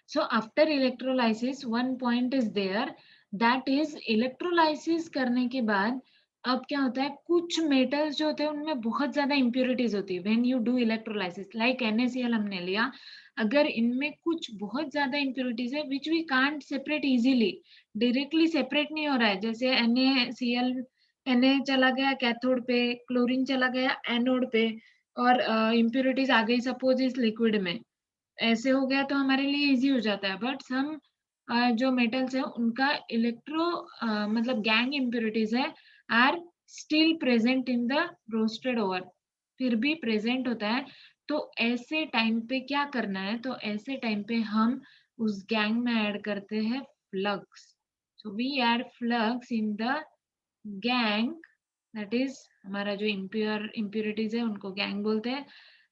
So after electrolysis, one point is there, that is electrolysis करने के बाद अब क्या होता है, कुछ मेटल्स जो होते हैं उनमें बहुत ज्यादा इम्प्योरिटीज होती है when you do electrolysis, like NaCl हमने लिया, अगर इनमें कुछ बहुत ज्यादा इम्प्योरिटीज है which we can't separate easily, directly separate नहीं हो रहा है, जैसे NaCl, Na चला गया कैथोड पे, क्लोरीन चला गया एनोड पे, और इम्प्योरिटीज आ गई सपोज इस लिक्विड में, ऐसे हो गया तो हमारे लिए इजी हो जाता है, बट सम जो मेटल्स है उनका मतलब गैंग इम्प्योरिटीज है are still present in the roasted ore, फिर भी प्रेजेंट होता है। तो ऐसे टाइम पे क्या करना है, तो ऐसे टाइम पे हम उस गैंग में ऐड करते हैं flux. So we add flux in the gangue, that is हमारा जो इम्प्योरिटीज है उनको गैंग बोलते हैं,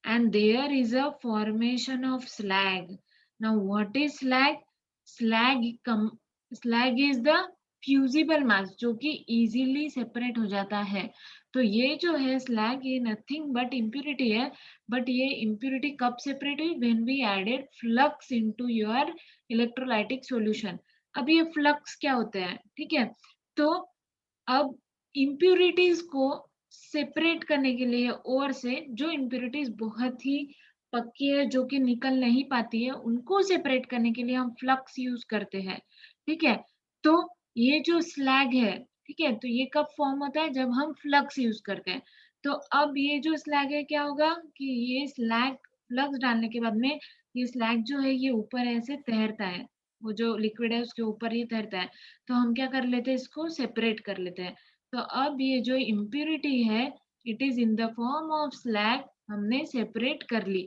and there is a formation of slag. Now what is slag? slag slag is the fusible mass जो कि easily separate हो जाता है। तो ये जो है slag, ये nothing but impurity है, but ये impurity कब separate हुई, when we added flux into your electrolytic solution। अब ये flux क्या होते हैं, ठीक है, तो अब इम्प्यूरिटीज को सेपरेट करने के लिए और से, जो इम्प्यूरिटीज बहुत ही पक्की है जो कि निकल नहीं पाती है, उनको सेपरेट करने के लिए हम फ्लक्स यूज करते हैं, ठीक है। तो ये जो स्लैग है, ठीक है, तो ये कब फॉर्म होता है, जब हम फ्लक्स यूज करते हैं। तो अब ये जो स्लैग है क्या होगा कि ये स्लैग फ्लक्स डालने के बाद में ये स्लैग जो है ये ऊपर ऐसे तैरता है, वो जो लिक्विड है उसके ऊपर ही तैरता है। तो हम क्या कर लेते हैं, इसको सेपरेट कर लेते हैं। तो अब ये जो इम्प्यूरिटी है it is in the form of slag, हमने सेपरेट कर ली,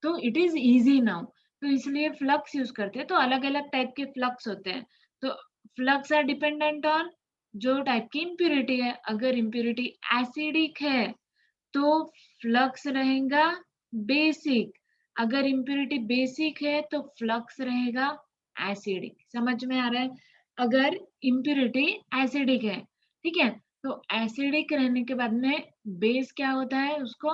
तो इट इज इजी नाउ। तो इसलिए फ्लक्स यूज करते हैं। तो अलग अलग टाइप के फ्लक्स होते हैं। तो फ्लक्स आर डिपेंडेंट ऑन जो टाइप की इम्प्यूरिटी है। अगर इम्प्यूरिटी एसिडिक है तो फ्लक्स रहेगा बेसिक, अगर इम्प्यूरिटी बेसिक है तो फ्लक्स रहेगा एसिडिक। समझ में आ रहा है? अगर इम्प्यूरिटी एसिडिक है, ठीक है, तो एसिडिक रहने के बाद में बेस क्या होता है, उसको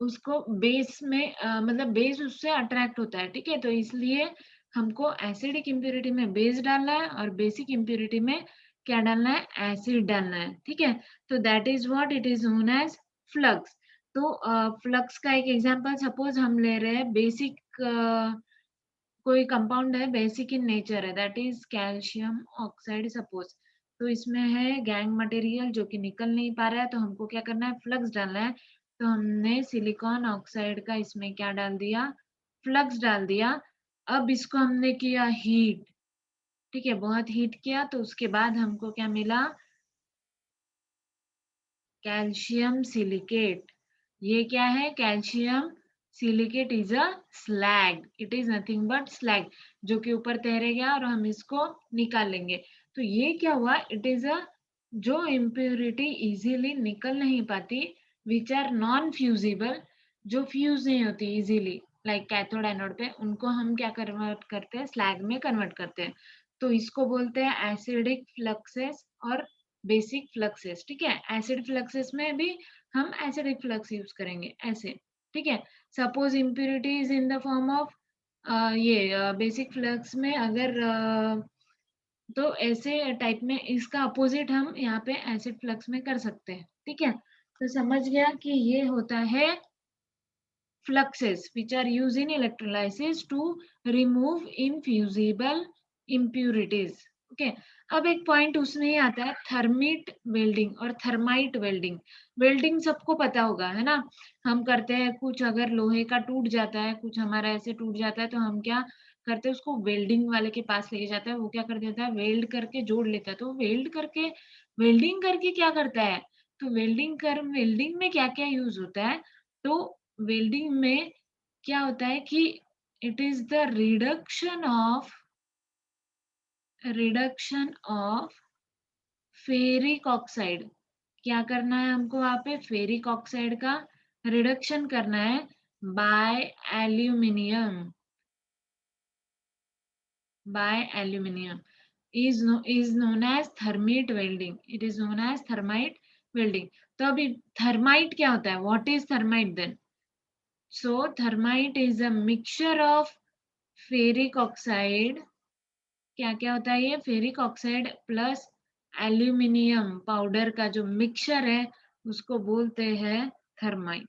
उसको बेस में मतलब बेस उससे अट्रैक्ट होता है, ठीक है। तो इसलिए हमको एसिडिक इम्प्यूरिटी में बेस डालना है और बेसिक इम्प्यूरिटी में क्या डालना है, एसिड डालना है, ठीक है। तो that is what it is known as flux. तो फ्लक्स का एक एग्जांपल सपोज हम ले रहे हैं, बेसिक कोई कंपाउंड है बेसिक इन नेचर है, that is calcium oxide suppose. तो इसमें है गैंग मटेरियल जो कि निकल नहीं पा रहा है, तो हमको क्या करना है, फ्लक्स डालना है। तो हमने सिलिकॉन ऑक्साइड का इसमें क्या डाल दिया, फ्लक्स डाल दिया। अब इसको हमने किया हीट, ठीक है, बहुत हीट किया, तो उसके बाद हमको क्या मिला, कैल्शियम सिलिकेट। ये क्या है, calcium silicate is a slag, it is nothing but slag, जो कि ऊपर तैरेगा और हम इसको निकाल लेंगे। तो ये क्या हुआ, इट इज अ जो इम्प्योरिटी इजीली निकल नहीं पाती, विच आर नॉन फ्यूजिबल, जो फ्यूज नहीं होती इजीली, लाइक कैथोड एनोड पे, उनको हम क्या कन्वर्ट करते हैं, स्लैग में कन्वर्ट करते हैं। तो इसको बोलते हैं एसिडिक फ्लक्सेस और बेसिक फ्लक्सेस, ठीक है। एसिड फ्लक्सेस में भी हम एसिडिक फ्लक्स यूज करेंगे ऐसे, ठीक है। Suppose impurity is in the form of ये बेसिक फ्लक्स में, अगर तो ऐसे टाइप में इसका अपोजिट हम यहाँ पे एसिड फ्लक्स में कर सकते हैं, ठीक है। तो समझ गया कि ये होता है fluxes which are used in electrolysis to remove infusible impurities, okay। अब एक पॉइंट उसमें ही आता है, थर्मिट वेल्डिंग और थर्माइट वेल्डिंग। वेल्डिंग सबको पता होगा, है ना, हम करते हैं कुछ, अगर लोहे का टूट जाता है, कुछ हमारा ऐसे टूट जाता है, तो हम क्या करते हैं, उसको वेल्डिंग वाले के पास लेके जाता है, वो क्या कर देता है, वेल्ड करके जोड़ लेता है। तो वेल्डिंग करके क्या करता है, तो वेल्डिंग में क्या क्या यूज होता है, तो वेल्डिंग में क्या होता है कि it is the reduction of ferric oxide. क्या करना है हमको, वहां पे फेरिक ऑक्साइड का रिडक्शन करना है by aluminium, is known as thermite welding, it is known as thermite welding। तो अभी थर्माइट क्या होता है, what is thermite then? So thermite is a mixture of ferric oxide, क्या क्या होता है ये, ferric oxide plus aluminium powder का जो मिक्सचर है उसको बोलते हैं थर्माइट।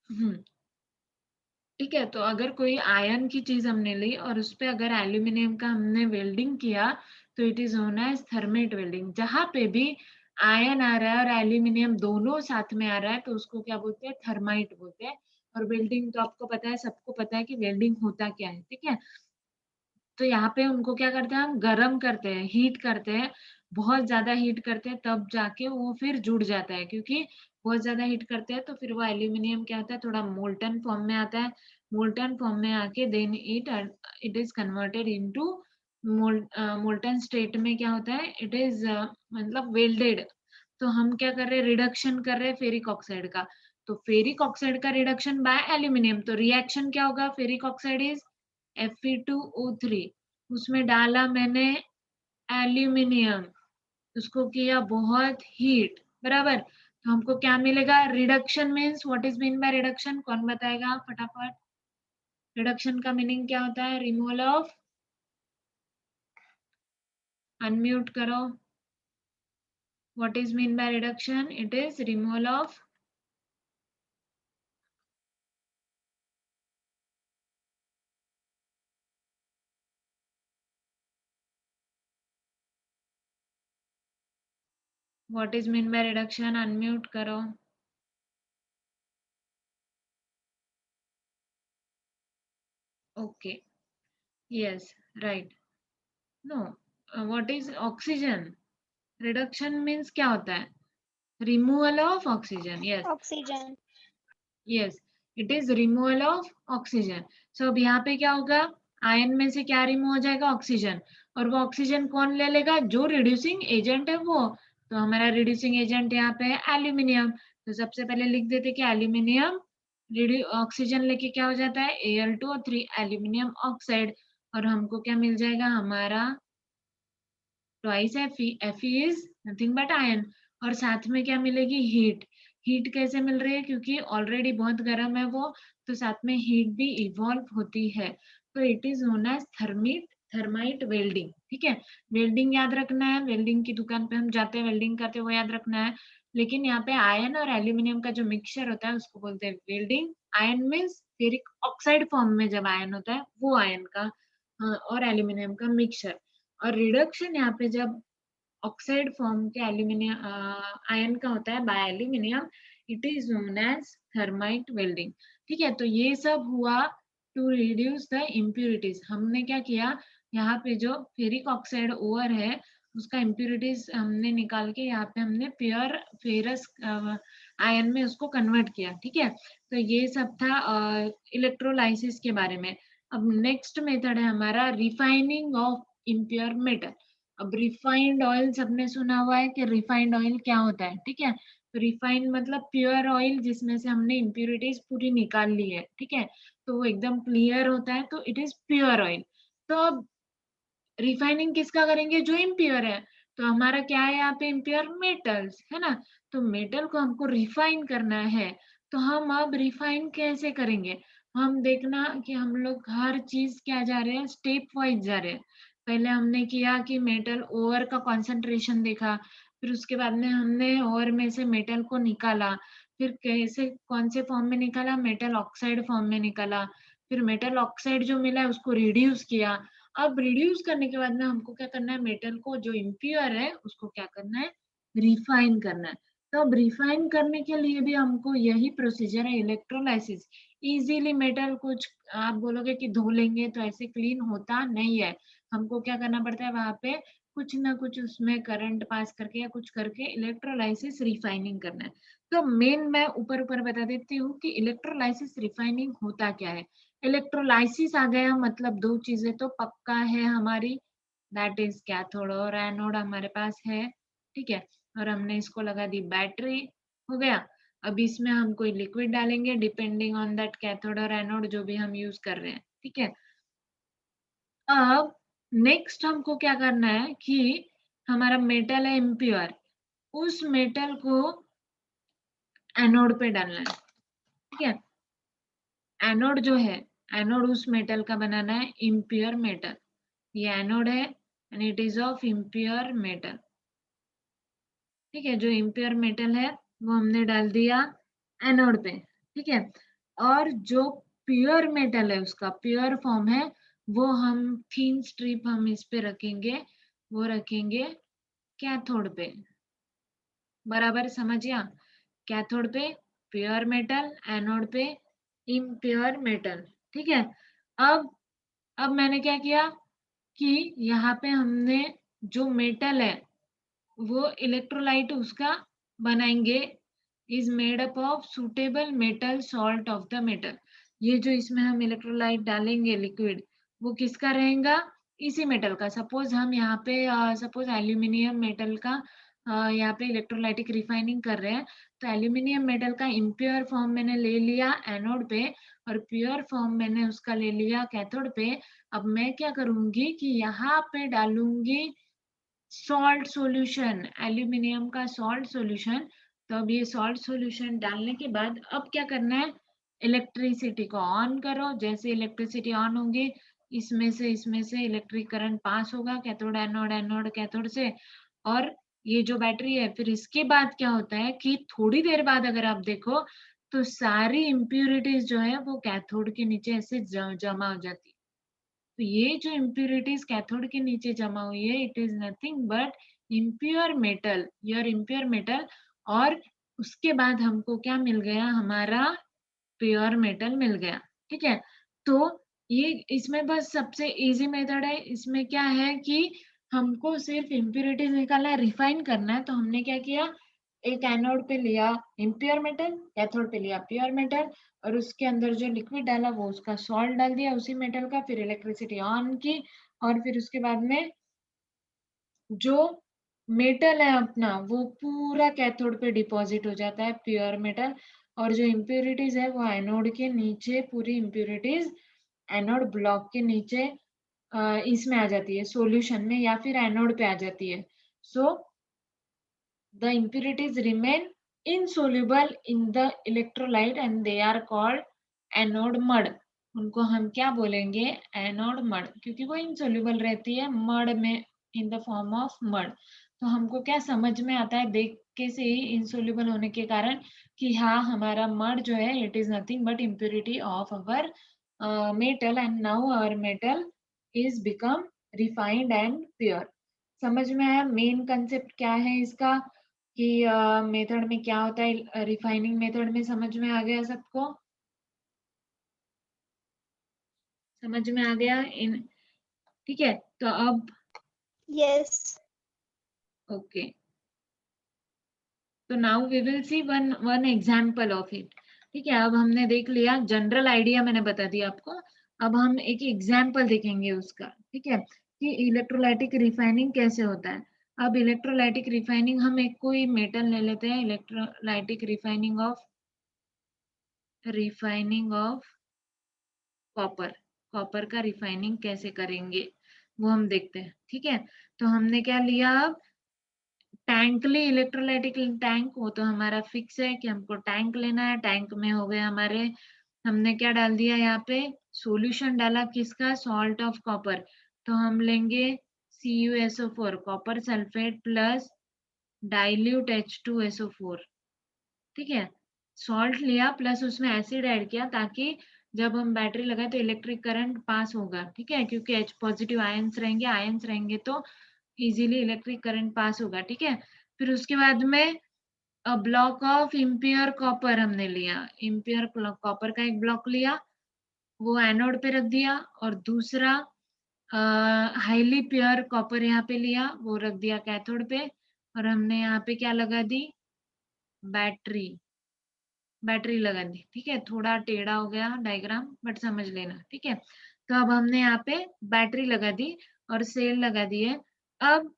हम्म, ठीक है। तो अगर कोई आयन की चीज हमने ली और उस पे अगर एल्यूमिनियम का हमने वेल्डिंग किया तो it is known as thermite welding. जहां पे भी आयन आ रहा है और एल्यूमिनियम दोनों साथ में आ रहा है तो उसको क्या बोलते हैं, थर्माइट बोलते हैं। और वेल्डिंग तो आपको पता है, सबको पता है कि वेल्डिंग होता क्या है, ठीक है। तो यहाँ पे उनको क्या करते हैं, हम गरम करते हैं, हीट करते हैं, बहुत ज्यादा हीट करते हैं, तब जाके वो फिर जुड़ जाता है। क्योंकि बहुत ज्यादा हीट करते हैं तो फिर वो एल्यूमिनियम क्या होता है, थोड़ा मोल्टन फॉर्म में आता है। मोल्टन फॉर्म में आके then it is converted into molten state में क्या होता है, इट इज मतलब वेल्डेड। तो हम क्या कर रहे हैं, रिडक्शन कर रहे हैं फेरिक ऑक्साइड का। तो फेरिक ऑक्साइड का रिडक्शन बाय एल्यूमिनियम, तो रिएक्शन क्या होगा, फेरिक ऑक्साइड इज Fe2O3, उसमें डाला मैंने एल्यूमिनियम, उसको किया बहुत हीट, बराबर। तो हमको क्या मिलेगा, reduction means, what is mean by reduction, कौन बताएगा फटाफट। रिडक्शन का मीनिंग क्या होता है, रिमूवल ऑफ, अनम्यूट करो। What is mean by reduction, it is removal of, what is mean by reduction, unmute करो। Okay, yes, right. No, what is oxygen, reduction means क्या होता है, removal of oxygen, yes. Oxygen. Yes, it is removal of oxygen. So अब यहाँ पे क्या होगा, ion में से क्या रिमूव हो जाएगा, ऑक्सीजन। और वो ऑक्सीजन कौन ले लेगा, जो रिड्यूसिंग एजेंट है वो। तो हमारा रिड्यूसिंग एजेंट यहाँ पे है एल्यूमिनियम। तो सबसे पहले लिख देते कि एल्यूमिनियम ऑक्सीजन लेके क्या हो जाता है, Al2O3, एल्यूमिनियम ऑक्साइड। और हमको क्या मिल जाएगा, हमारा twice Fe is nothing but ion. और साथ में क्या मिलेगी, हीट। हीट कैसे मिल रही है, क्योंकि ऑलरेडी बहुत गर्म है वो, तो साथ में हीट भी इवॉल्व होती है। तो it is known as thermite welding, ठीक है। वेल्डिंग याद रखना है, वेल्डिंग की दुकान पे हम जाते हैं, वेल्डिंग करते हैं, वो याद रखना है। लेकिन यहाँ पे आयन और एल्यूमिनियम का जो मिक्सचर होता है उसको बोलते हैं welding. Ion means ferric oxide form में जब आयन होता है वो आयन का, और एल्यूमिनियम का मिक्सचर। और रिडक्शन यहाँ पे जब ऑक्साइड फॉर्म के एल्यूमिनियम आयन का होता है by aluminium, it is known as thermite welding, ठीक है। तो ये सब हुआ टू रिड्यूस द इम्प्यूरिटीज। हमने क्या किया, यहाँ पे जो फेरिक ऑक्साइड ओवर है उसका इम्प्यूरिटीज हमने निकाल के यहाँ पे हमने प्योर फेरस आयन में उसको कन्वर्ट किया, ठीक है। तो ये सब था इलेक्ट्रोलाइसिस के बारे में। अब नेक्स्ट मेथड है हमारा रिफाइनिंग ऑफ इम्प्योर मेटल। अब रिफाइंड ऑयल सबने सुना हुआ है कि रिफाइंड ऑयल क्या होता है, ठीक है। तो रिफाइंड मतलब प्योर ऑयल जिसमें से हमने इम्प्यूरिटीज पूरी निकाल ली है, ठीक है। तो वो एकदम क्लियर होता है, तो इट इज प्योर ऑयल। तो अब रिफाइनिंग किसका करेंगे, जो इम्प्योर है। तो हमारा क्या है यहाँ पे, इम्प्योर मेटल्स है ना। तो मेटल को हमको रिफाइन करना है। तो हम अब रिफाइन कैसे करेंगे, हम देखना कि हम लोग हर चीज क्या जा रहे हैं, स्टेप वाइज जा रहे हैं। पहले हमने किया कि मेटल ओवर का कंसंट्रेशन देखा, फिर उसके बाद में हमने ओवर में से मेटल को निकाला, फिर कैसे कौन से फॉर्म में निकाला, मेटल ऑक्साइड फॉर्म में निकाला। फिर मेटल ऑक्साइड जो मिला उसको रिड्यूस किया। अब रिड्यूस करने के बाद में हमको क्या करना है, मेटल को जो इम्प्योर है उसको क्या करना है, रिफाइन करना है। तो अब रिफाइन करने के लिए भी हमको यही प्रोसीजर है, इलेक्ट्रोलाइसिस। इजीली मेटल कुछ आप बोलोगे कि धो लेंगे तो ऐसे क्लीन होता नहीं है। हमको क्या करना पड़ता है, वहां पे कुछ ना कुछ उसमें करंट पास करके या कुछ करके इलेक्ट्रोलाइसिस रिफाइनिंग करना है। तो मेन मैं ऊपर ऊपर बता देती हूँ कि इलेक्ट्रोलाइसिस रिफाइनिंग होता क्या है। इलेक्ट्रोलाइसिस आ गया मतलब दो चीजें तो पक्का है हमारी, दैट इज कैथोड और एनोड हमारे पास है, ठीक है। और हमने इसको लगा दी बैटरी, हो गया। अब इसमें हम कोई लिक्विड डालेंगे डिपेंडिंग ऑन दैट कैथोड और एनोड जो भी हम यूज कर रहे हैं, ठीक है। अब नेक्स्ट हमको क्या करना है कि हमारा मेटल है इम्प्योर, उस मेटल को एनोड पे डालना है, ठीक है। एनोड जो है, एनोड उस मेटल का बनाना है इम्प्योर मेटल। ये एनोड है and it is of impure metal. ठीक है, जो इम्प्योर मेटल है वो हमने डाल दिया एनोड पे। ठीक है, और जो प्योर मेटल है उसका प्योर फॉर्म है वो हम थीन स्ट्रिप हम इस पे रखेंगे, वो रखेंगे कैथोड पे। बराबर समझिए? कैथोड पे प्योर मेटल, एनोड पे इम्प्योर मेटल। ठीक है, अब मैंने क्या किया कि यहाँ पे हमने जो मेटल है वो इलेक्ट्रोलाइट उसका बनाएंगे, is made up of suitable metal salt of the metal. ये जो इसमें हम इलेक्ट्रोलाइट डालेंगे लिक्विड, वो किसका रहेगा? इसी मेटल का। सपोज हम यहाँ पे सपोज एल्यूमिनियम मेटल का यहाँ पे इलेक्ट्रोलाइटिक रिफाइनिंग कर रहे हैं, तो एल्यूमिनियम मेटल का इम्प्योर फॉर्म मैंने ले लिया एनोड पे और प्योर फॉर्म मैंने उसका ले लिया कैथोड पे। अब मैं क्या करूंगी कि यहाँ पे डालूंगी सॉल्ट सॉल्यूशन, एल्यूमिनियम का सॉल्ट सॉल्यूशन। तो अब ये सॉल्ट सॉल्यूशन डालने के बाद अब क्या करना है? इलेक्ट्रिसिटी को ऑन करो। जैसे इलेक्ट्रिसिटी ऑन होगी, इसमें से इलेक्ट्रिक करंट पास होगा कैथोड एनोड, एनोड कैथोड से। और ये जो बैटरी है, फिर इसके बाद क्या होता है कि थोड़ी देर बाद अगर आप देखो तो सारी इम्प्यूरिटीज जो है वो कैथोड के नीचे ऐसे जमा हो जाती है। तो ये जो इम्प्यूरिटीज कैथोड के नीचे जमा हुई है, it is nothing but impure metal, your impure metal. और उसके बाद हमको क्या मिल गया? हमारा प्योर मेटल मिल गया। ठीक है, तो ये इसमें बस सबसे इजी मेथड है। इसमें क्या है कि हमको सिर्फ इम्प्यूरिटीज निकालना है, रिफाइन करना है। तो हमने क्या किया, एक एनोड पे लिया इम्प्योर मेटल, कैथोड पे लिया प्योर मेटल, और उसके अंदर जो लिक्विड डाला वो उसका सॉल्ट डाल दिया उसी मेटल का, फिर इलेक्ट्रिसिटी ऑन की, और फिर उसके बाद में जो मेटल है अपना वो पूरा कैथोड पे डिपॉजिट हो जाता है प्योर मेटल। और जो इम्प्योरिटीज है वो एनोड के नीचे, पूरी इम्प्योरिटीज एनोड ब्लॉक के नीचे इसमें आ जाती है सॉल्यूशन में, या फिर एनोड पे आ जाती है। सो the impurities remain insoluble in the electrolyte and they are called anode mud। उनको हम क्या बोलेंगे? एनोड मड, क्योंकि वो इनसोल्यूबल रहती है मड में, इन द फॉर्म ऑफ मड। तो हमको क्या समझ में आता है देख के से ही, इनसोल्यूबल होने के कारण, कि हाँ हमारा मड जो है it is nothing but impurity of our metal and now our metal is become refined and pure. समझ में आया मेन कंसेप्ट क्या है इसका, कि मेथड में क्या होता है? रिफाइनिंग मेथड में समझ में आ गया सबको? समझ में आ गया इन? ठीक है, तो अब Yes. ओके, तो now we will see one one example of it. ठीक है, अब हमने देख लिया, जनरल आइडिया मैंने बता दिया आपको। अब हम एक एग्जांपल देखेंगे उसका। ठीक है, कि इलेक्ट्रोलाइटिक रिफाइनिंग कैसे होता है। अब इलेक्ट्रोलाइटिक रिफाइनिंग, हम एक कोई मेटल ले लेते हैं, electrolytic refining of copper. Copper का रिफाइनिंग कैसे करेंगे वो हम देखते हैं। ठीक है, तो हमने क्या लिया? अब टैंक ली, इलेक्ट्रोलाइटिक टैंक। वो तो हमारा फिक्स है कि हमको टैंक लेना है। टैंक में हो गए हमारे, हमने क्या डाल दिया यहाँ पे? सॉल्यूशन डाला, किसका? Salt of copper. तो हम लेंगे CuSO4, copper sulphate plus dilute H2SO4। ठीक है, सॉल्ट लिया प्लस उसमें एसिड ऐड किया, ताकि जब हम बैटरी लगाए तो इलेक्ट्रिक करंट पास होगा। ठीक है, क्योंकि H पॉजिटिव आयंस रहेंगे तो इजीली इलेक्ट्रिक करंट पास होगा। ठीक है, फिर उसके बाद में ब्लॉक ऑफ इम्प्योर कॉपर हमने लिया, इम्प्योर कॉपर का एक ब्लॉक लिया, वो एनोड पे रख दिया, और दूसरा हाईली प्योर कॉपर यहाँ पे लिया, वो रख दिया कैथोड पे। और हमने यहाँ पे क्या लगा दी? बैटरी, बैटरी लगा दी। ठीक है, थोड़ा टेढ़ा हो गया डायग्राम बट समझ लेना। ठीक है, तो अब हमने यहाँ पे बैटरी लगा दी और सेल लगा दिए। अब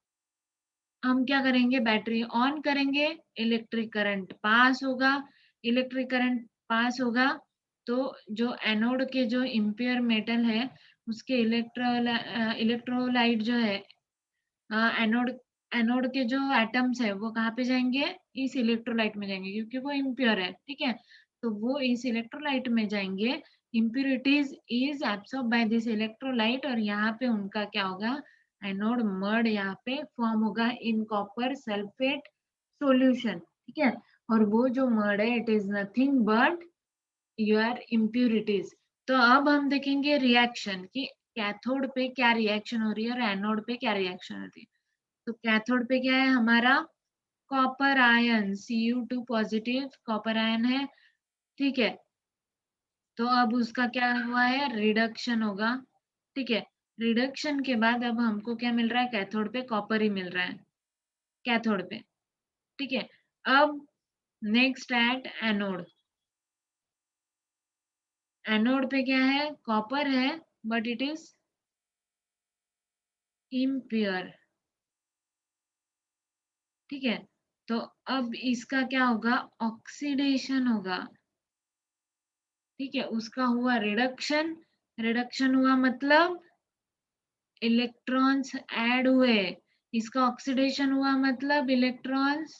हम क्या करेंगे? बैटरी ऑन करेंगे, इलेक्ट्रिक करंट पास होगा। इलेक्ट्रिक करंट पास होगा तो जो एनोड के जो इम्प्योर मेटल है उसके इलेक्ट्रोलाइट जो है, एनोड एनोड के जो एटम्स है वो कहाँ पे जाएंगे? इस इलेक्ट्रोलाइट में जाएंगे, क्योंकि वो इम्प्योर है। ठीक है, तो वो इस इलेक्ट्रोलाइट में जाएंगे। Impurities is absorb by this electrolyte, और यहाँ पे उनका क्या होगा, एनोड मड यहाँ पे फॉर्म होगा इन कॉपर सल्फेट सॉल्यूशन, ठीक है। और वो जो मड है it is nothing but your impurities. तो अब हम देखेंगे रिएक्शन कि कैथोड पे क्या रिएक्शन हो रही है और एनोड पे क्या रिएक्शन हो रही है। तो कैथोड पे क्या है हमारा, copper ion Cu2 positive copper ion है, ठीक है। तो अब उसका क्या हुआ है, रिडक्शन होगा, ठीक है। रिडक्शन के बाद अब हमको क्या मिल रहा है, कैथोड पे कॉपर ही मिल रहा है, कैथोड पे, ठीक है। अब नेक्स्ट एट एनोड, एनोड पे क्या है, कॉपर है बट इट इज इम्प्योर, ठीक है। तो अब इसका क्या होगा, ऑक्सीडेशन होगा, ठीक है। उसका हुआ रिडक्शन, रिडक्शन हुआ मतलब इलेक्ट्रॉन्स ऐड हुए, इसका ऑक्सीडेशन हुआ मतलब इलेक्ट्रॉन्स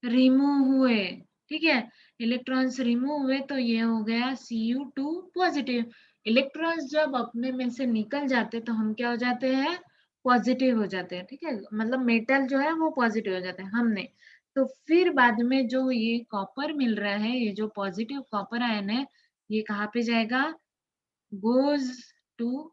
रिमूव हुए, ठीक है। इलेक्ट्रॉन्स रिमूव हुए तो ये हो गया Cu2 पॉजिटिव। इलेक्ट्रॉन्स जब अपने में से निकल जाते तो हम क्या हो जाते हैं, पॉजिटिव हो जाते हैं, ठीक है। मतलब मेटल जो है वो पॉजिटिव हो जाता है हमने। तो फिर बाद में जो ये कॉपर मिल रहा है, ये जो पॉजिटिव कॉपर आयन है, ये कहाँ पे जाएगा, goes to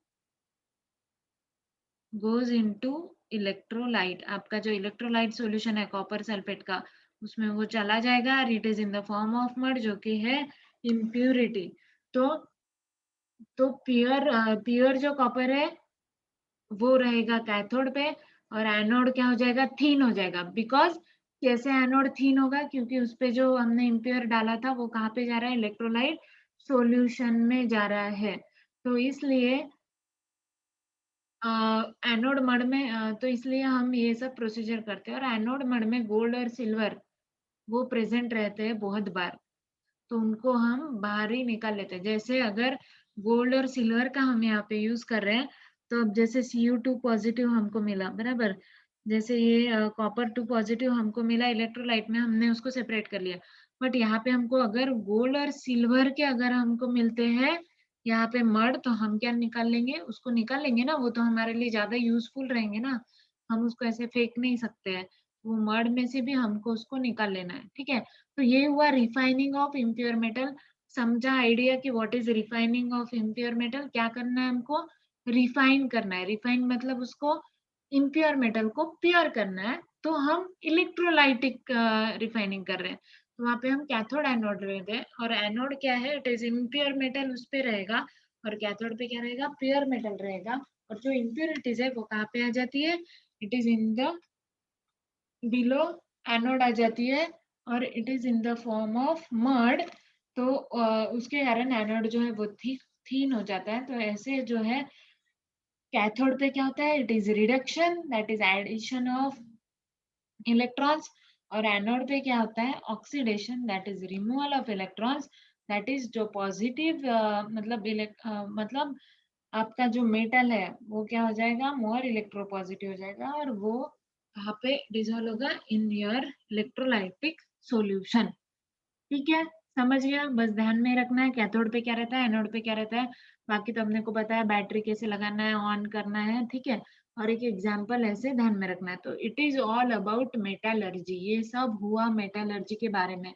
goes into electrolyte. आपका जो इलेक्ट्रोलाइट सॉल्यूशन है कॉपर सल्फेट का, उसमें वो चला जाएगा, it is in the form of mud, जो कि है इम्प्यूरिटी। तो प्योर प्योर जो कॉपर है वो रहेगा कैथोड पे, और एनोड क्या हो जाएगा, थीन हो जाएगा। बिकॉज कैसे एनोड थीन होगा, क्योंकि उस पे जो हमने इम्प्योर डाला था वो कहाँ पे जा रहा है, इलेक्ट्रोलाइट सॉल्यूशन में जा रहा है। तो इसलिए एनोड मड में तो इसलिए हम ये सब प्रोसीजर करते हैं। और एनोड मड में गोल्ड और सिल्वर वो प्रेजेंट रहते हैं बहुत बार, तो उनको हम बाहर ही निकाल लेते हैं। जैसे अगर गोल्ड और सिल्वर का हम यहाँ पे यूज कर रहे हैं, तो अब जैसे Cu2 पॉजिटिव हमको मिला, बराबर, जैसे ये कॉपर 2 पॉजिटिव हमको मिला इलेक्ट्रोलाइट में, हमने उसको सेपरेट कर लिया। बट यहाँ पे हमको अगर गोल्ड और सिल्वर के अगर हमको मिलते हैं यहाँ पे मड, तो हम क्या निकाल लेंगे, उसको निकाल लेंगे ना, वो तो हमारे लिए ज्यादा यूजफुल रहेंगे ना, हम उसको ऐसे फेंक नहीं सकते हैं। वो मड में से भी हमको उसको निकाल लेना है, ठीक है। तो ये हुआ रिफाइनिंग ऑफ इम्प्योर मेटल। समझा आइडिया कि what is refining of impure metal, क्या करना है हमको, रिफाइन करना है। रिफाइन मतलब उसको इम्प्योर मेटल को प्योर करना है, तो हम इलेक्ट्रोलाइटिक रिफाइनिंग कर रहे हैं। तो वहां पे हम कैथोड एनोड लेते हैं, और एनोड क्या है, इट इज इम्प्योर मेटल उस पे रहेगा, और कैथोड पे क्या रहेगा, प्योर मेटल रहेगा। और जो इम्प्योरिटीज है वो कहाँ पे आ जाती है, it is in the below anode आ जाती है, और it is in the form of mud. तो उसके कारण एनोड जो है वो थीन हो जाता है। तो ऐसे जो है कैथोड पे क्या होता है, it is reduction, that is addition of electrons. और एनोड पे क्या होता है, oxidation, that is removal of electrons. That is जो पॉजिटिव मतलब मतलब आपका जो मेटल है वो क्या हो जाएगा, मोर इलेक्ट्रोपॉजिटिव हो जाएगा, और वो कहाँ पे डिजोल्व होगा, इन योर इलेक्ट्रोलाइटिक सॉल्यूशन, ठीक है। समझ गया, बस ध्यान में रखना है कैथोड पे क्या रहता है, एनोड पे क्या रहता है। बाकी तो हमने को बताया बैटरी कैसे लगाना है, ऑन करना है, ठीक है। और एक एग्जांपल ऐसे ध्यान में रखना है। तो it is all about metallurgy, ये सब हुआ मेटालर्जी के बारे में।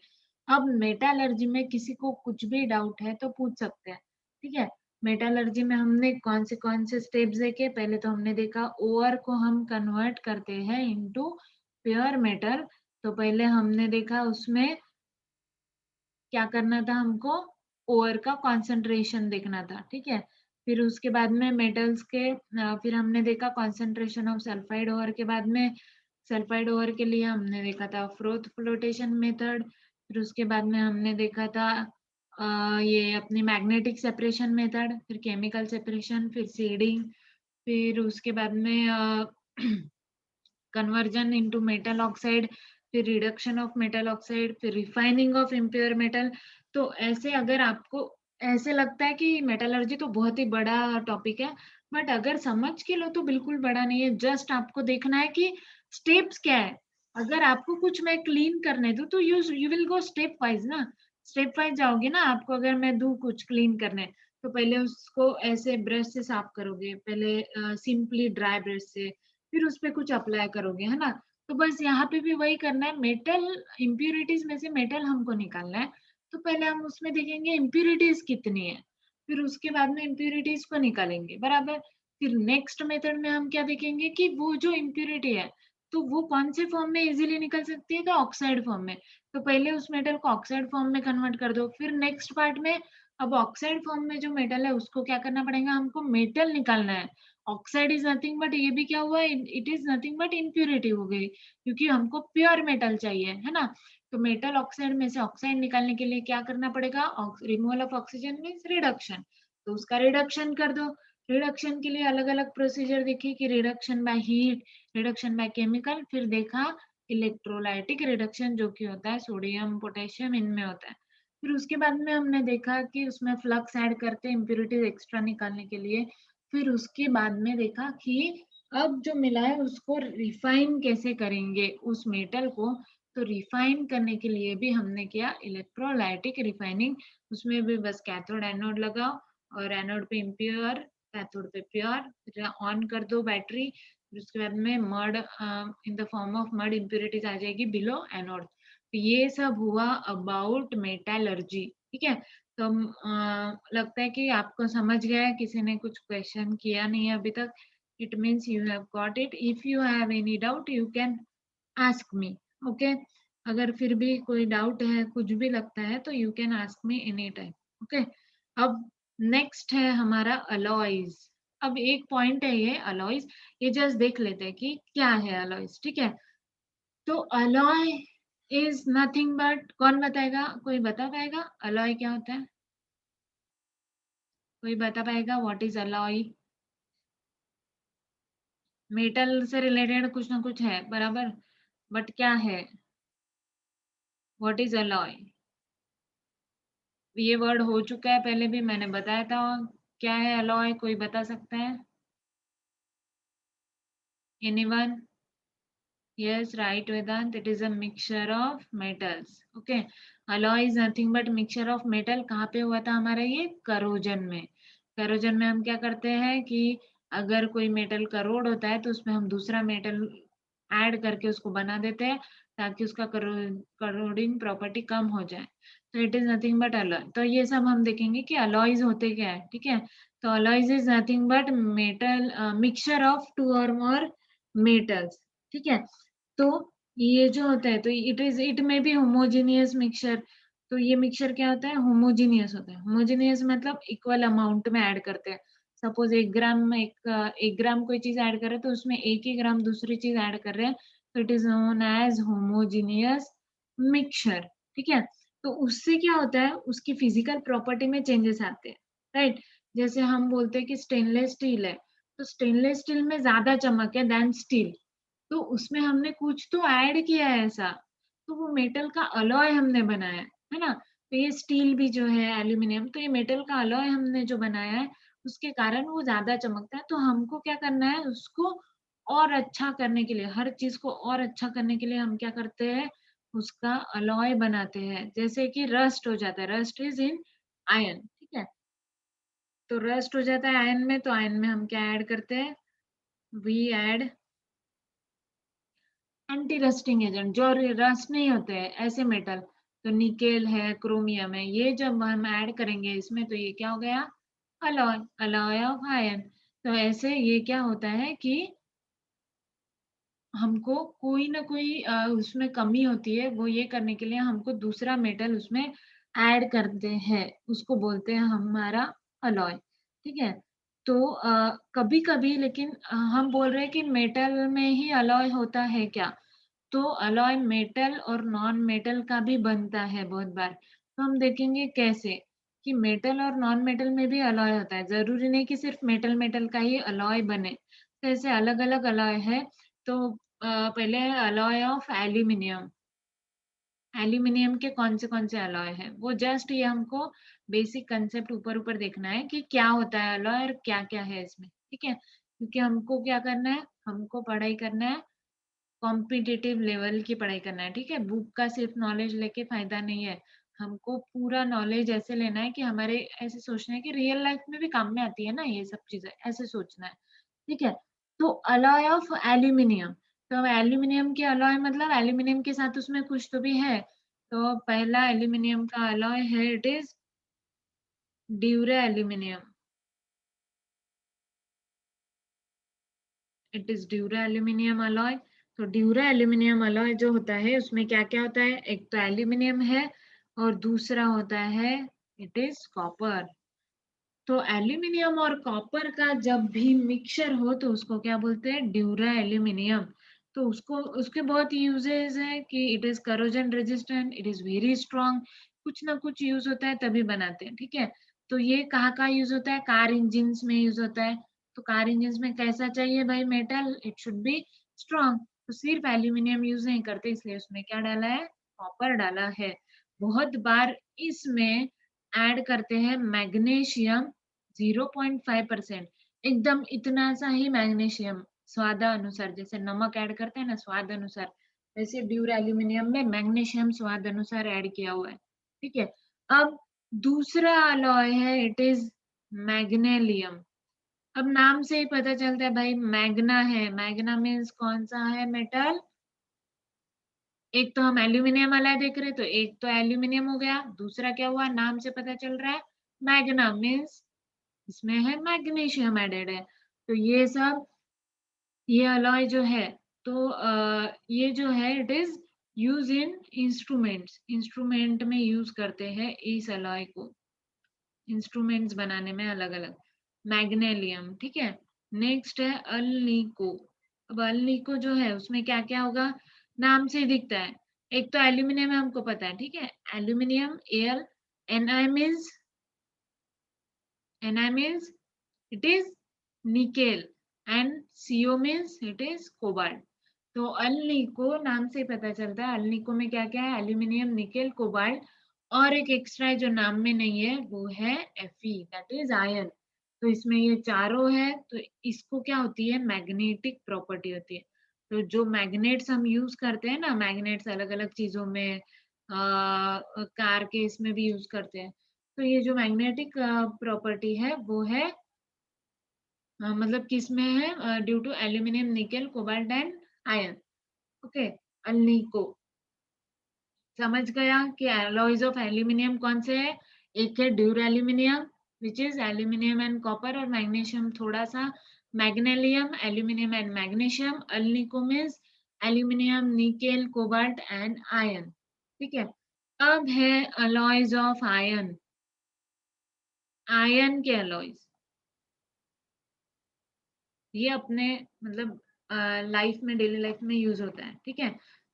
अब मेटालर्जी में किसी को कुछ भी डाउट है तो पूछ सकते हैं, ठीक है। मेटालर्जी में हमने कौन से स्टेप्स देखे, पहले तो हमने देखा ओर को हम कन्वर्ट करते हैं इनटू प्योर मेटल। तो पहले हमने देखा उसमें क्या करना था हमको, ओर का कॉन्सेंट्रेशन देखना था, ठीक है। फिर उसके बाद में मेटल्स के फिर हमने देखा कॉन्सेंट्रेशन ऑफ सल्फाइड ओर के बाद में, सल्फाइड ओर के लिए हमने देखा था फ्रोथ फ्लोटेशन मेथड। फिर उसके बाद में हमने देखा था ये अपनी मैग्नेटिक सेपरेशन मेथड, फिर केमिकल सेपरेशन, फिर सीडिंग, फिर उसके बाद में कन्वर्जन इनटू मेटल ऑक्साइड, फिर रिडक्शन ऑफ मेटल ऑक्साइड, फिर रिफाइनिंग ऑफ इम्प्योर मेटल। तो ऐसे अगर आपको ऐसे लगता है कि मेटलर्जी तो बहुत ही बड़ा टॉपिक है, बट अगर समझ के लो तो बिल्कुल बड़ा नहीं है। जस्ट आपको देखना है कि स्टेप्स क्या है। अगर आपको कुछ मैं क्लीन करने दूं तो you you will go step wise ना, स्टेप वाइज जाओगे ना, आपको अगर मैं दूँ कुछ क्लीन करने, तो पहले उसको ऐसे ब्रश से साफ करोगे, पहले सिंपली ड्राई ब्रश से, फिर उस पे कुछ अप्लाई करोगे, है ना? तो बस यहाँ पे भी वही करना है, मेटल इम्प्यूरिटीज़ में से मेटल हमको निकालना है, तो पहले हम उसमें देखेंगे इम्प्यूरिटीज़ कितनी है, फिर उसके बाद में इम्प्यूरिटीज़ को निकालेंगे, बराबर? फिर नेक्स्ट मेथड में हम क्या देखेंगे कि वो जो इम्प्यूरिटी है, तो वो कौन से फॉर्म में इज़िली निकल सकती है? तो ऑक्साइड फॉर्म में। तो पहले उस मेटल को ऑक्साइड फॉर्म में कन्वर्ट कर दो, फिर नेक्स्ट पार्ट में अब ऑक्साइड फॉर्म में जो मेटल है उसको क्या करना पड़ेगा, हमको मेटल निकालना है। ऑक्साइड इज नथिंग बट ये भी क्या हुआ, it is nothing but impurity हो गई, क्योंकि हमको प्योर मेटल चाहिए, है ना? तो मेटल ऑक्साइड में से ऑक्साइड निकालने के लिए क्या करना पड़ेगा, removal of oxygen means reduction, तो उसका रिडक्शन कर दो। रिडक्शन के लिए अलग अलग प्रोसीजर देखिए कि reduction by heat, reduction by chemical, फिर देखा इलेक्ट्रोलाइटिक रिडक्शन जो कि होता है सोडियम पोटेशियम इनमें होता है। फिर उसके बाद में हमने देखा कि उसमें फ्लक्स ऐड करते हैं इम्प्यूरिटीज एक्स्ट्रा निकालने के लिए। फिर उसके बाद में देखा कि अब जो मिला है उसको रिफाइन कैसे करेंगे उस मेटल को, तो रिफाइन करने के लिए भी हमने किया इलेक्ट्रोलाइटिक रिफाइनिंग। उसमें भी बस कैथोड एनोड लगाओ और एनोड पे इम्प्योर, कैथोड पे प्योर, फिर ऑन कर दो बैटरी, फिर उसके बाद में mud in the form of mud impurities आ जाएगी बिलो एनोड। तो ये सब हुआ अबाउट मेटलर्जी, ठीक है? तो लगता है कि आपको समझ गया है, किसी ने कुछ क्वेश्चन किया नहीं है अभी तक, it means you have got it. If you have any doubt you can ask me, okay? अगर फिर भी कोई डाउट है, कुछ भी लगता है, तो you can ask me any time, okay? अब नेक्स्ट है हमारा अलॉयज। अब एक पॉइंट है ये अलॉयज, ये जस्ट देख लेते हैं कि क्या है अलॉयज, ठीक है? तो अलॉय इज नथिंग बट, कौन बताएगा, कोई बता पाएगा अलॉय क्या होता है? कोई बता पाएगा व्हाट इज अलॉय? मेटल से रिलेटेड कुछ ना कुछ है, बराबर, बट क्या है, व्हाट इज अलॉय? ये वर्ड हो चुका है, पहले भी मैंने बताया था। क्या है अलॉय, कोई बता सकता है? Anyone? Yes, right, Vedant. It is a mixture of metals. Okay. Alloy is nothing but mixture of metal. कहाँ पे हुआ था हमारा ये? करोजन में। करोजन में हम क्या करते हैं कि अगर कोई मेटल करोड होता है तो उसमें हम दूसरा मेटल ऐड करके उसको बना देते हैं ताकि उसका करोडिंग प्रॉपर्टी कम हो जाए। तो it is nothing but alloy. तो ये सब हम देखेंगे कि अलॉयज होते क्या है, ठीक है? तो alloys is nothing but metal mixture of two और मोर मेटल्स, ठीक है? तो ये जो होता है, तो इट में बी होमोजेनियस मिक्सचर। तो ये मिक्सचर क्या होता है, होमोजेनियस होता है। होमोजेनियस मतलब इक्वल अमाउंट में ऐड करते हैं। सपोज 1 ग्राम में 1 ग्राम कोई चीज ऐड कर रहे हैं तो उसमें 1 ही ग्राम दूसरी चीज ऐड कर रहे हैं, तो it is known as homogeneous mixture, ठीक है? तो उससे क्या होता है, उसकी फिजिकल प्रॉपर्टी में चेंजेस आते हैं, राइट? जैसे हम बोलते हैं कि स्टेनलेस स्टील है, तो स्टेनलेस स्टील में ज्यादा चमक है देन स्टील, तो उसमें हमने कुछ तो ऐड किया है ऐसा, तो वो मेटल का अलॉय हमने बनाया है ना? तो ये स्टील भी जो है एल्यूमिनियम, तो ये मेटल का अलॉय हमने जो बनाया है, उसके कारण वो ज्यादा चमकता है। तो हमको क्या करना है, उसको और अच्छा करने के लिए, हर चीज को और अच्छा करने के लिए हम क्या करते हैं, उसका अलॉय बनाते हैं। जैसे कि रस्ट हो जाता है, रस्ट इज इन आयन, ठीक है? तो रस्ट हो जाता है आयन में, तो आयन में हम क्या ऐड करते हैं, we add anti rusting agent, जो रस्ट नहीं होते हैं ऐसे मेटल। तो निकेल है, क्रोमियम है, ये जब हम ऐड करेंगे इसमें, तो ये क्या हो गया, अलॉय, अलॉय ऑफ आयन। तो ऐसे ये क्या होता है कि हमको कोई ना कोई उसमें कमी होती है, वो ये करने के लिए हमको दूसरा मेटल उसमें ऐड करते हैं, उसको बोलते हैं हमारा अलॉय, ठीक है? तो कभी कभी लेकिन हम बोल रहे हैं कि मेटल में ही अलॉय होता है क्या? तो अलॉय मेटल और नॉन मेटल का भी बनता है बहुत बार। तो हम देखेंगे कैसे कि मेटल और नॉन मेटल में भी अलॉय होता है, जरूरी नहीं कि सिर्फ मेटल मेटल का ही अलॉय बने। तो ऐसे अलग अलग अलॉय है। तो पहले है अलॉय ऑफ एल्यूमिनियम। एल्यूमिनियम के कौन से अलॉय है, वो जस्ट ये हमको बेसिक कंसेप्ट ऊपर ऊपर देखना है कि क्या होता है अलॉय और क्या क्या है इसमें, ठीक है? क्योंकि हमको क्या करना है, हमको पढ़ाई करना है, कॉम्पिटिटिव लेवल की पढ़ाई करना है, ठीक है? बुक का सिर्फ नॉलेज लेके फायदा नहीं है, हमको पूरा नॉलेज ऐसे लेना है कि हमारे ऐसे सोचना है कि रियल लाइफ में भी काम में आती है ना ये सब चीजें, ऐसे सोचना है। ठीक है, तो अलॉय ऑफ एल्यूमिनियम, तो एल्यूमिनियम के अलॉय मतलब एल्यूमिनियम के साथ उसमें कुछ तो भी है। तो पहला एल्यूमिनियम का अलॉय है, it is dura aluminium, it is dura aluminium alloy. तो ड्यूरा एल्यूमिनियम अलॉय जो होता है उसमें क्या क्या होता है, एक तो एल्यूमिनियम है और दूसरा होता है इट इज कॉपर। तो एल्यूमिनियम और कॉपर का जब भी मिक्सचर हो तो उसको क्या बोलते हैं, ड्यूरा एल्यूमिनियम। तो उसको उसके बहुत यूजेस है कि it is corrosion resistant, it is very strong, कुछ ना कुछ यूज होता है तभी बनाते हैं। ठीक है, तो ये कहाँ कहाँ यूज होता है, कार इंजिन में यूज होता है। तो कार इंजिन में कैसा चाहिए भाई metal, it should be strong. तो सिर्फ एल्यूमिनियम यूज नहीं करते, इसलिए उसमें क्या डाला है, कॉपर डाला है। बहुत बार इसमें ऐड करते हैं मैग्नीशियम 0.5%, एकदम इतना सा ही मैग्नीशियम स्वादानुसार, जैसे नमक ऐड करते हैं ना स्वाद अनुसार, वैसे ड्यूर एल्यूमिनियम में मैग्नीशियम स्वाद अनुसार ऐड किया हुआ है। ठीक है, अब दूसरा अलॉय है इट इज मैग्नेलियम। अब नाम से ही पता चलता है भाई मैग्ना है, मैग्ना मीन्स कौन सा है मेटल, एक तो हम एल्यूमिनियम वाला देख रहे तो एक तो एल्यूमिनियम हो गया, दूसरा क्या हुआ, नाम से पता चल रहा है मैग्ना मीन्स इसमें है मैग्नीशियम एडेड है। तो ये सब, ये अलॉय जो है, तो ये जो है it is use in instruments, instrument में यूज करते हैं इस अलॉय को, इंस्ट्रूमेंट्स बनाने में अलग अलग। मैग्नेलियम, ठीक है। नेक्स्ट है अल्निको। अब अल्निको जो है उसमें क्या क्या होगा, नाम से ही दिखता है, एक तो एल्यूमिनियम है हमको पता है, ठीक है, aluminium L, ni means it is nickel and CO means it is cobalt। तो अल्निको नाम से पता चलता है, अल्निको में क्या क्या है, एल्यूमिनियम, निकेल, कोबाल्ट, और एक एक्स्ट्रा है जो नाम में नहीं है वो है Fe, दैट इज आयरन। तो इसमें ये चारों है, तो इसको क्या होती है, मैग्नेटिक प्रॉपर्टी होती है। तो जो मैग्नेट्स हम यूज करते हैं ना, मैग्नेट्स अलग अलग चीजों में, कार के इसमें भी यूज करते हैं। तो ये जो मैग्नेटिक प्रॉपर्टी है वो है, मतलब किस में है, due to aluminium, nickel, cobalt and iron. Okay, alnico समझ गया कि एलॉयज ऑफ एल्यूमिनियम कौन से है, एक है dur aluminium which is aluminium and copper, और मैग्नीशियम थोड़ा सा, magnalium, aluminium and magnesium, alnico means aluminium, nickel, cobalt and iron. ठीक है, अब है अलॉयज ऑफ आयरन, आयरन के अलॉयज, ये अपने मतलब लाइफ में, डेली लाइफ में यूज होता है। ठीक है,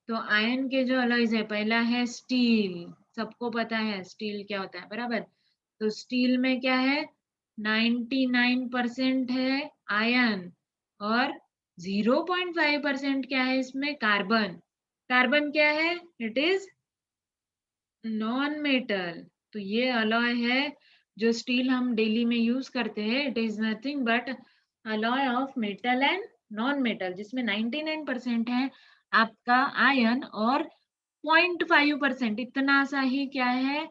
तो आयरन के जो अलॉयज है, पहला है स्टील, सबको पता है स्टील क्या होता है, बराबर। तो स्टील में क्या है, 99% है आयरन, और 0.5% क्या है इसमें, कार्बन। कार्बन क्या है, इट इज नॉन मेटल। तो ये अलॉय है जो स्टील हम डेली में यूज करते हैं, it is nothing but alloy of metal and non metal, जिसमें 99% है आपका आयन, और 0.5% इतना सा ही क्या है,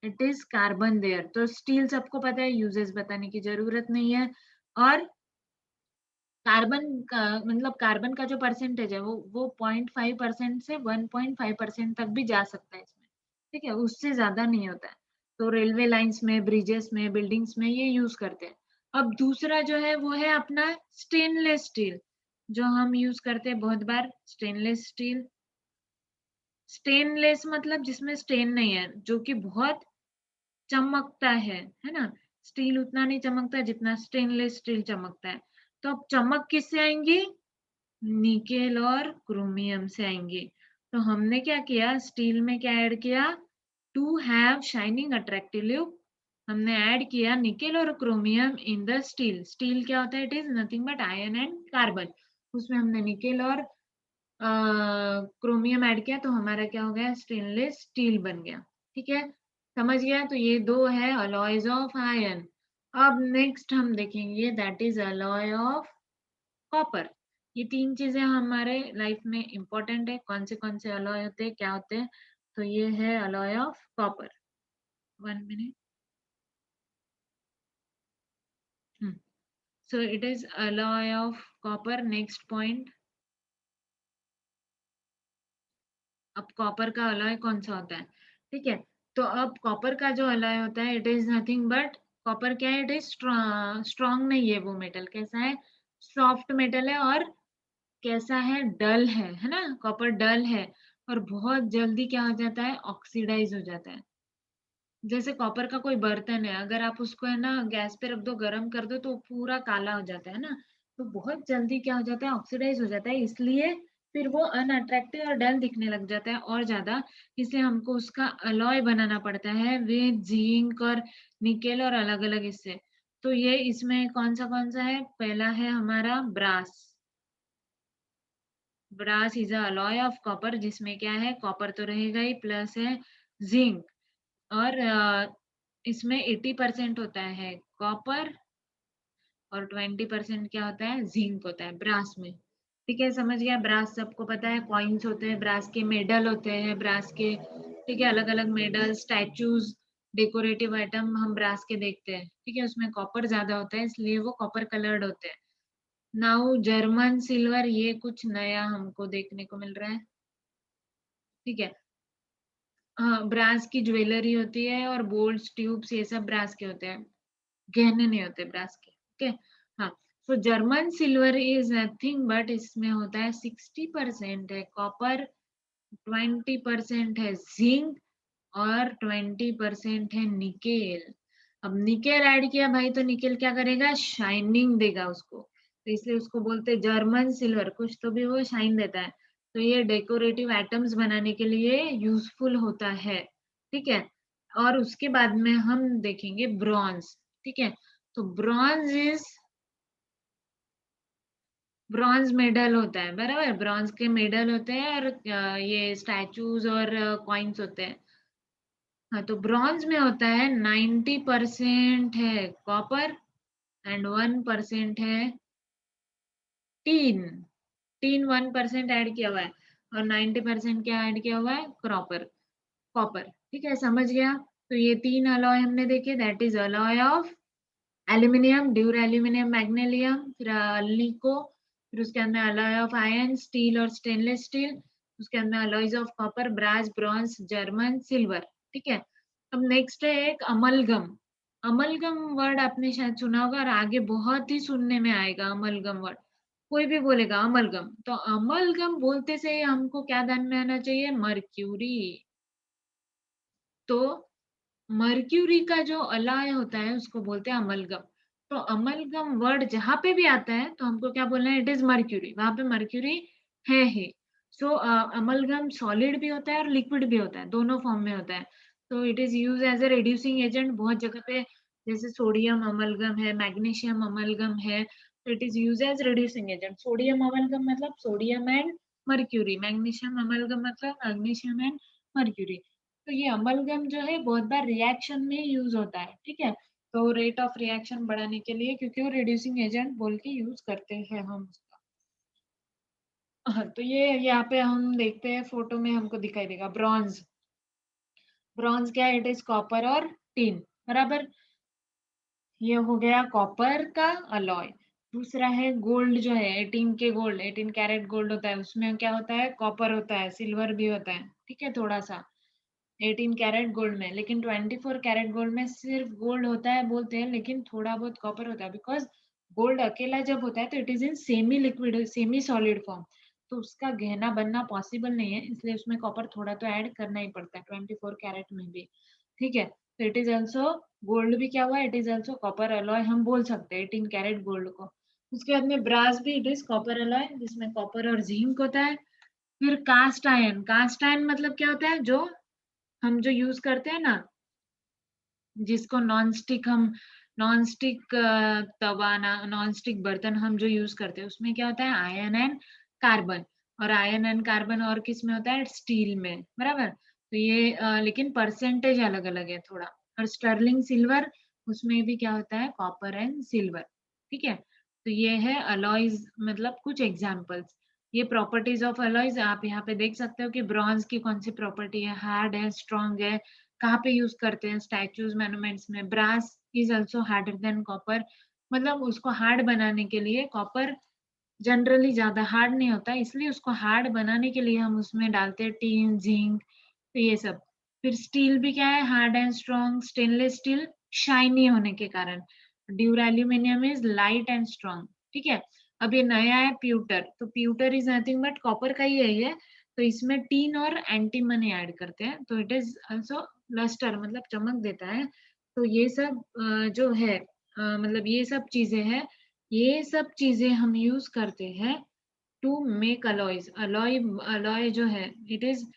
इट इज कार्बन देयर। तो स्टील सबको पता है, यूजेस बताने की जरूरत नहीं है। और कार्बन का मतलब कार्बन का जो परसेंटेज है वो 0.5% से 1.5% तक भी जा सकता है इसमें। ठीक है, उससे ज्यादा नहीं होता है। तो रेलवे लाइंस में, ब्रिजेस में, बिल्डिंग्स में ये यूज करते हैं। अब दूसरा जो है वो है अपना स्टेनलेस स्टील, जो हम यूज करते हैं बहुत बार, स्टेनलेस स्टील। स्टेनलेस मतलब जिसमें स्टेन नहीं है, जो कि बहुत चमकता है ना। स्टील उतना नहीं चमकता जितना स्टेनलेस स्टील चमकता है। तो अब चमक किससे आएंगी, निकेल और क्रोमियम से आएंगे। तो हमने क्या किया, स्टील में क्या ऐड किया, to have shining attractive look, हमने ऐड किया निकेल और chromium in the steel. Steel क्या होता है, it is nothing but iron and carbon, उसमें हमने निकेल और क्रोमियम ऐड किया, तो हमारा क्या हो गया, स्टेनलेस स्टील बन गया। ठीक है, समझ गया। तो ये दो है अलॉयज ऑफ आयरन। अब नेक्स्ट हम देखेंगे that is alloy of copper. ये तीन चीजें हमारे लाइफ में इंपॉर्टेंट है, कौन से अलॉय होते हैं, क्या होते हैं। तो ये है alloy of copper. 1 minute। So it is alloy of copper। Next point, अब कॉपर का अलॉय कौन सा होता है, ठीक है। तो अब कॉपर का जो अलॉय होता है it is nothing but, copper क्या है, इट इज स्ट्रॉन्ग नहीं है वो मेटल, कैसा है, सॉफ्ट मेटल है, और कैसा है, डल है ना, कॉपर डल है, और बहुत जल्दी क्या हो जाता है, ऑक्सीडाइज हो जाता है। जैसे कॉपर का कोई बर्तन है, अगर आप उसको है ना गैस पे रख दो, गर्म कर दो, तो वो पूरा काला हो जाता है ना, तो बहुत जल्दी क्या हो जाता है, ऑक्सीडाइज हो जाता है, इसलिए फिर वो अनअट्रैक्टिव और डल दिखने लग जाता है और ज्यादा। इसलिए हमको उसका अलॉय बनाना पड़ता है विद जिंक और निकेल और अलग अलग इससे। तो ये इसमें कौन सा है, पहला है हमारा brass. Brass is a alloy of copper, जिसमें क्या है, कॉपर तो रहेगा ही, प्लस है जिंक, और इसमें 80% होता है कॉपर और 20% क्या होता है, जिंक होता है ब्रास में। ठीक है, समझ गया। ब्रास सबको पता है, कॉइन्स होते हैं ब्रास के, मेडल होते हैं ब्रास के, ठीक है, अलग अलग मेडल, स्टैचूज, डेकोरेटिव आइटम हम ब्रास के देखते हैं, ठीक है, उसमें कॉपर ज्यादा होता है, इसलिए वो कॉपर कलर्ड होते हैं। नाउ जर्मन सिल्वर, ये कुछ नया हमको देखने को मिल रहा है, ठीक है। हाँ, ब्रास की ज्वेलरी होती है, और बोल्स, ट्यूब्स, ये सब ब्रास के होते हैं, गहने नहीं होते ब्रास के, ओके। हाँ, तो German silver is nothing but, इसमें होता है 60% है कॉपर, 20% है जिंक, और 20% है निकेल। अब निकेल ऐड किया भाई, तो निकेल क्या करेगा, शाइनिंग देगा उसको, तो इसलिए उसको बोलते हैं जर्मन सिल्वर, कुछ तो भी वो शाइन देता है। तो ये डेकोरेटिव आइटम्स बनाने के लिए यूजफुल होता है, ठीक है। और उसके बाद में हम देखेंगे ब्रॉन्ज, ठीक है। तो ब्रॉन्ज मेडल होता है, बराबर, ब्रॉन्ज के मेडल होते हैं, और ये स्टैचूज और कॉइन्स होते हैं। हाँ, तो ब्रॉन्ज में होता है 90% है कॉपर एंड 1% है टीन। टीन 1% ऐड किया हुआ है, और 90% क्या ऐड किया हुआ है, कॉपर। कॉपर, ठीक है, समझ गया। तो ये तीन अलॉय हमने देखे, that is alloy of aluminium, dur aluminium, magnesium, फिर अल्निको, फिर उसके अंदर अलॉय ऑफ आयरन, स्टील और स्टेनलेस स्टील, उसके अंदर alloys of copper, brass, bronze, German silver, ठीक है। अब नेक्स्ट है एक अमलगम। अमलगम वर्ड आपने शायद सुना होगा, और आगे बहुत ही सुनने में आएगा अमलगम वर्ड, कोई भी बोलेगा अमलगम, तो अमलगम बोलते से हमको क्या ध्यान में आना चाहिए, मर्क्यूरी। तो मर्क्यूरी का जो अलॉय होता है उसको बोलते हैं अमलगम। तो अमलगम वर्ड जहां पे भी आता है तो हमको क्या बोलना है, इट इज मर्क्यूरी, वहां पे मर्क्यूरी है ही। सो अमलगम सॉलिड भी होता है और लिक्विड भी होता है, दोनों फॉर्म में होता है। तो it is use as a reducing agent बहुत जगह पे, जैसे सोडियम अमलगम है, मैग्नीशियम अमलगम है, तो it is use as reducing agent. Sodium amalgam मतलब sodium and mercury, magnesium amalgam मतलब मैग्नीशियम एंड मर्क्यूरी। तो ये अमलगम जो है बहुत बार रिएक्शन में यूज होता है, ठीक है। तो रेट ऑफ रिएक्शन बढ़ाने के लिए, क्योंकि वो रिड्यूसिंग एजेंट बोल के यूज करते हैं हम उसका। हाँ, तो ये यहाँ पे हम देखते हैं फोटो में हमको दिखाई देगा ब्रॉन्ज। ब्रॉन्ज क्या है, इट इज कॉपर और टीन, बराबर। ये हो गया कॉपर का अलॉय। दूसरा है गोल्ड, जो है 18 के गोल्ड, 18 कैरेट गोल्ड होता है, उसमें क्या होता है, कॉपर होता है, सिल्वर भी होता है, ठीक है, थोड़ा सा 18 कैरेट गोल्ड में। लेकिन 24 कैरेट गोल्ड में सिर्फ गोल्ड होता है बोलते हैं, लेकिन थोड़ा बहुत कॉपर होता है, बिकॉज गोल्ड अकेला जब होता है तो it is in semi liquid, semi solid form, तो उसका गहना बनना पॉसिबल नहीं है, इसलिए उसमें कॉपर थोड़ा तो ऐड करना ही पड़ता है 24 कैरेट में भी, ठीक है। तो इट इज ऑल्सो, गोल्ड भी क्या हुआ, it is also copper alloy, हम बोल सकते हैं 18 कैरेट गोल्ड को। उसके बाद में ब्रास भी, इट इज कॉपर अलॉय, जिसमें कॉपर और जिंक होता है। फिर कास्ट आयन, कास्ट आयन मतलब क्या होता है, जो हम जो यूज करते हैं ना, जिसको नॉन स्टिक तवा ना, नॉन स्टिक बर्तन हम जो यूज करते हैं, उसमें क्या होता है, आयरन एंड कार्बन। और आयरन एंड कार्बन और किस में होता है, स्टील में, बराबर। तो ये लेकिन परसेंटेज अलग अलग है थोड़ा। और स्टर्लिंग सिल्वर, उसमें भी क्या होता है, कॉपर एंड सिल्वर, ठीक है। तो ये है अलॉयज, मतलब कुछ एग्जाम्पल्स। ये प्रॉपर्टीज ऑफ अलॉयज आप यहाँ पे देख सकते हो कि ब्रॉन्ज की कौन सी प्रॉपर्टी है, हार्ड है, स्ट्रॉन्ग है, कहाँ पे यूज करते हैं स्टैचूज मोन्यूमेंट्स में। Brass is also harder than copper, मतलब उसको हार्ड बनाने के लिए कॉपर जनरली ज्यादा हार्ड नहीं होता, इसलिए उसको हार्ड बनाने के लिए हम उसमें डालते हैं टीन, जिंक, तो ये सब। फिर स्टील भी क्या है, hard and strong. Stainless steel shiny होने के कारण। ड्यूरेल्यूमिनियम इज लाइट एंड स्ट्रॉन्ग। ठीक है। अब ये नया है प्यूटर, तो pewter is nothing but copper का ही है ये, तो इसमें टीन और एंटीमनी ऐड करते हैं, तो इट इज ऑल्सो लस्टर, मतलब चमक देता है। तो ये सब जो है मतलब ये सब चीजें हैं, ये सब चीजें हम यूज करते हैं to make alloys. Alloy, alloy जो है it is,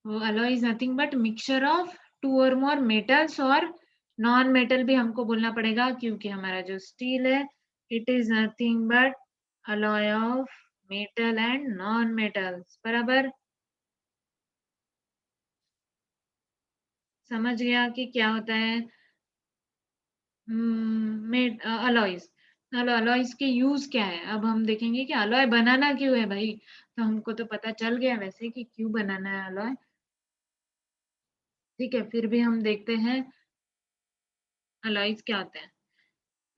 alloy is nothing but mixture of two or more metals, और नॉन मेटल भी हमको बोलना पड़ेगा क्योंकि हमारा जो स्टील है it is nothing but alloy of metal and non metals। बराबर समझ गया कि क्या होता है अलॉयज। चलो अलॉयज के यूज क्या है, अब हम देखेंगे कि अलॉय बनाना क्यों है भाई। तो हमको तो पता चल गया वैसे कि क्यों बनाना है अलॉय। ठीक है, फिर भी हम देखते हैं अलॉयज क्या होते हैं।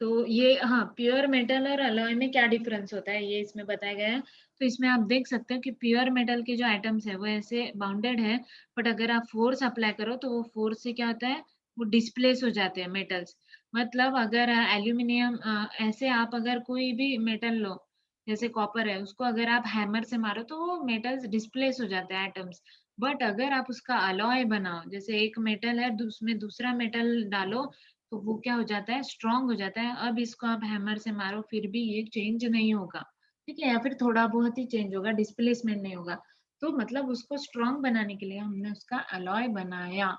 तो ये हाँ, प्योर मेटल और अलॉय में क्या डिफरेंस होता है ये इसमें बताया गया है। तो इसमें आप देख सकते हो कि प्योर मेटल के जो आइटम्स है वो ऐसे बाउंडेड है, बट अगर आप फोर्स अप्लाई करो तो वो फोर्स से क्या होता है, वो डिस्प्लेस हो जाते हैं मेटल्स। मतलब अगर एल्यूमिनियम ऐसे आप अगर कोई भी मेटल लो, जैसे कॉपर है, उसको अगर आप हैमर से मारो तो वो मेटल्स डिस्प्लेस हो जाते हैं एटम्स। बट अगर आप उसका अलॉय बनाओ, जैसे एक मेटल है उसमें दूसरा मेटल डालो, तो वो क्या हो जाता है, स्ट्रांग हो जाता है। अब इसको आप हैमर से मारो फिर भी ये चेंज नहीं होगा। ठीक है, या फिर थोड़ा बहुत ही चेंज होगा, डिस्प्लेसमेंट नहीं होगा। तो मतलब उसको स्ट्रांग बनाने के लिए हमने उसका अलॉय बनाया।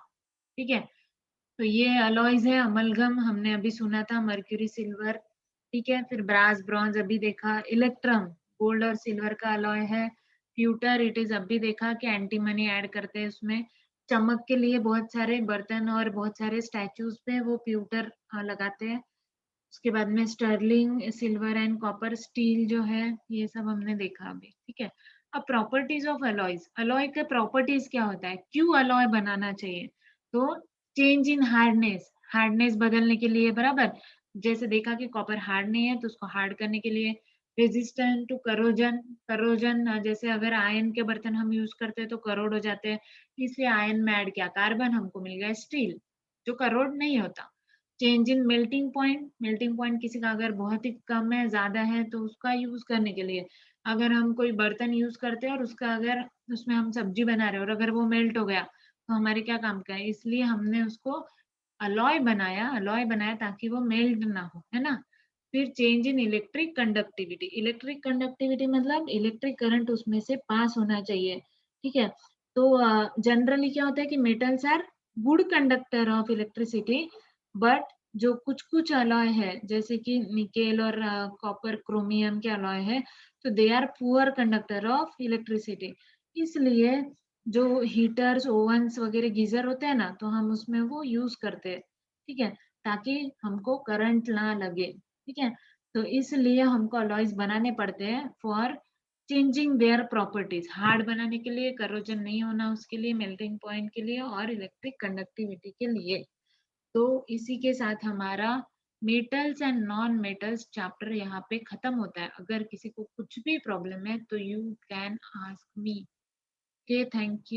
ठीक है, तो ये अलॉयज है। अमलगम हमने अभी सुना था, मर्क्यूरी सिल्वर। ठीक है, फिर ब्रास ब्रॉन्ज अभी देखा। इलेक्ट्रम गोल्ड और सिल्वर का अलॉय है। प्यूटर इट इज अभी देखा कि एंटीमनी ऐड करते हैं उसमें, चमक के लिए बहुत सारे बर्तन और बहुत सारे स्टैचूज पे वो प्यूटर लगाते हैं। उसके बाद में sterling silver and copper steel जो है, ये सब हमने देखा अभी। ठीक है, अब प्रॉपर्टीज ऑफ अलॉयज। अलॉय के प्रॉपर्टीज क्या होता है, क्यों अलॉय बनाना चाहिए। तो चेंज इन हार्डनेस, हार्डनेस बदलने के लिए। बराबर, जैसे देखा कि कॉपर हार्ड नहीं है तो उसको हार्ड करने के लिए। रेजिस्टेंट टू करोजन, करोजन जैसे अगर आयन के बर्तन हम यूज करते हैं तो करोड हो जाते हैं, इसलिए आयन में ऐड किया कार्बन, हमको मिल गया स्टील जो करोड नहीं होता। Change in melting point, melting point किसी का अगर बहुत ही कम है, ज्यादा है, तो उसका यूज करने के लिए। अगर हम कोई बर्तन यूज करते हैं और उसका अगर उसमें हम सब्जी बना रहे हैं और अगर वो मेल्ट हो गया तो हमारे क्या काम का है, इसलिए हमने उसको अलॉय बनाया। अलॉय बनाया ताकि वो मेल्ट ना हो, है ना। फिर change in electric conductivity. Electric conductivity मतलब इलेक्ट्रिक करंट उसमें से पास होना चाहिए। ठीक है, तो जनरली क्या होता है कि metals are good conductor of electricity, but जो कुछ कुछ अलॉय है जैसे कि निकेल और कॉपर क्रोमियम के अलॉय है, तो they are poor conductor of electricity. इसलिए जो हीटर्स, ओवन्स वगैरह, गीजर होते हैं ना, तो हम उसमें वो यूज करते हैं। ठीक है, ताकि हमको करंट ना लगे। ठीक है, तो इसलिए हमको अलॉयज बनाने पड़ते हैं for changing their properties. Hard बनाने के लिए, करोजन नहीं होना उसके लिए, मेल्टिंग पॉइंट के लिए, और इलेक्ट्रिक कंडक्टिविटी के लिए। तो इसी के साथ हमारा metals and non metals chapter यहाँ पे खत्म होता है। अगर किसी को कुछ भी प्रॉब्लम है तो you can ask me. Okay, thank you.